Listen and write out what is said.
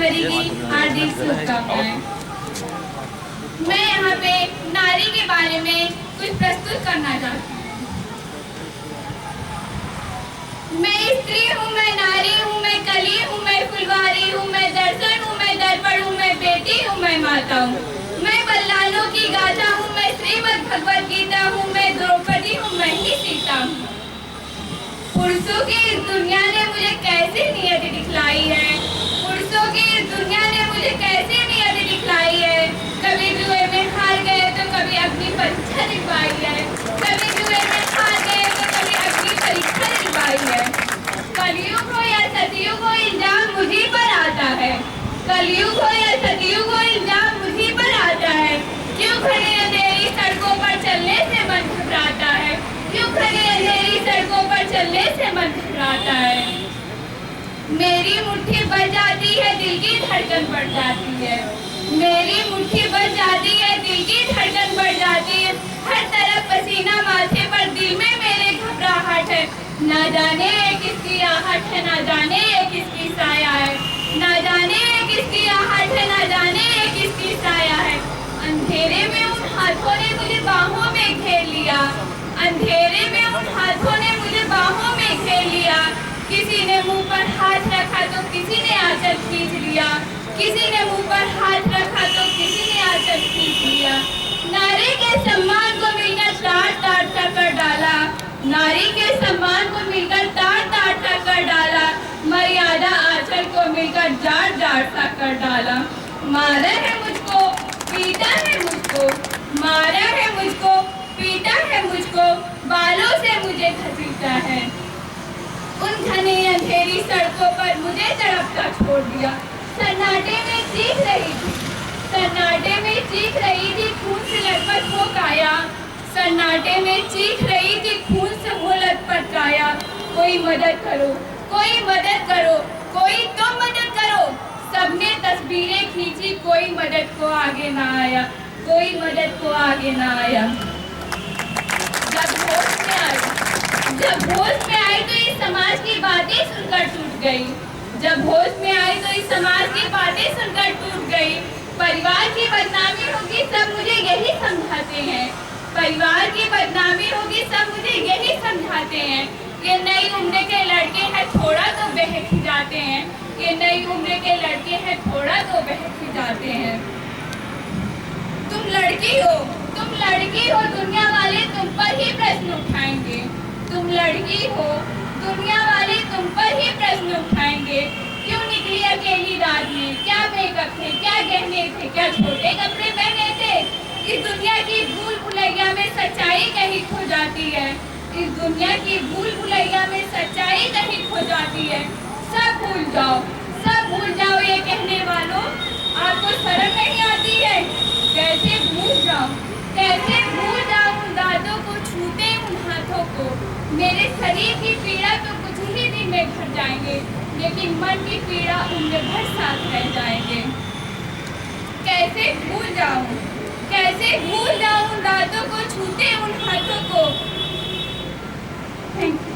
जनवरी की हार्दिक शुभकामनाएं। मैं यहाँ पे नारी के बारे में कुछ प्रस्तुत करना चाहती हूँ। मैं स्त्री हूँ, मैं नारी हूँ, मैं कली हूँ, मैं फुलवारी हूँ, मैं दर्शन हूँ, मैं दर्पण हूँ, मैं बेटी हूँ, मैं माता हूँ, मैं बल्लालों की गाथा हूँ, मैं श्रीमद् भगवद गीता हूँ, मैं द्रौपदी हूँ, मैं ही सीता हूँ। पुरुषों की इस दुनिया ने मुझे कैसी नियति दिखलाई है, पुरुषों की इस दुनिया ने मुझे कैसी नियति दिखलाई है। कभी जुए में हार गए तो कभी अग्नि परीक्षा दिलवाई है, कभी जुए में हार गए तो कभी अग्नि परीक्षा दिलवाई है। कलयुग हो या सतयुग हो, इल्जाम मुझी पर आता है। कलयुग हो या सतयुग हो, इल्जाम मुझी पर आता है। क्यों घने अंधेरी सड़कों पर चलने से मन घबराता है, क्यों घने अंधेरी सड़कों पर चलने से मन घबराता है। मेरी मुट्ठी बच जाती है, दिल की धड़कन बढ़ जाती है, मेरी मुट्ठी बच जाती है, दिल की धड़कन बढ़ जाती है। हर तरफ पसीना माथे पर, दिल में मेरे घबराहट है। ना जाने ये किसकी आहट है, ना जाने ये किसकी साया है, ना जाने ये किसकी आहट है, ना जाने ये किसकी साया है। अंधेरे में उन हाथों ने मुझे बाहों में घेर लिया, अंधेरे में उन हाथों ने मुझे बाहों में घेर लिया। किसी ने मुंह पर हाथ रखा तो किसी ने आंचल खींच लिया, किसी ने मुंह पर हाथ रखा तो किसी ने आंचल खींच लिया। नारी के सम्मान को मिलकर तार तार कर डाला, नारी के सम्मान को मिलकर तार तार कर डाला। मर्यादा आंचल को मिलकर जाड़ जाड़ सा कर डाला। मारा है मुझको, पीटा है मुझको, मारा है मुझको, पीटा है मुझको, बालों से मुझे घसीटा है। उन घनी अंधेरी सड़कों पर मुझे तड़पता छोड़ दिया। सन्नाटे में चीख रही थी, सन्नाटे में चीख रही थी, खून से लथपथ हो काया। सन्नाटे में चीख रही थी, खून से हो लथपथ काया। कोई मदद करो, कोई मदद करो, कोई तो मदद करो। सबने तस्वीरें खींची, कोई मदद को आगे ना आया, कोई मदद को आगे ना आया। जब होश में आई, जब होश में आई तो इस समाज की बातें सुनकर टूट गई, जब होश में आई तो इस समाज की बातें सुनकर टूट गई। परिवार की बदनामी होगी सब मुझे यही समझाते हैं, परिवार की बदनामी होगी सब मुझे यही समझाते हैं। ये नई उम्र के लड़के हैं थोड़ा तो बहक ही जाते हैं, ये नई उम्र के लड़के हैं थोड़ा तो बहक ही जाते हैं। तुम लड़की हो, तुम लड़की हो, दुनिया वाले तुम पर ही प्रश्न उठाएंगे। तुम लड़की हो, दुनिया वाले तुम पर ही प्रश्न उठाएंगे। क्यों निकली अकेली रात में, क्या मेकअप थे, क्या गहने थे, क्या छोटे कपड़े पहने थे। इस दुनिया की भूल भुलैया में सच्चाई कहीं खो जाती है, इस दुनिया की भूल भुलैया में सच्चाई कहीं खो जाती है। सब भूल जाओ, सब भूल जाओ ये कहने वालों, आपको शर्म नहीं आती है। कैसे भूल जाऊं, कैसे भूल जाऊं उन दांतों को, छूते उन हाथों को। मेरे शरीर की पीड़ा तो कुछ ही दिन में घट जाएंगे, लेकिन मन की पीड़ा उम्र भर साथ रह जाएंगे। कैसे भूल जाऊं, कैसे भूल जाऊं उन दांतों को, छूते उन हाथों को। Thank you.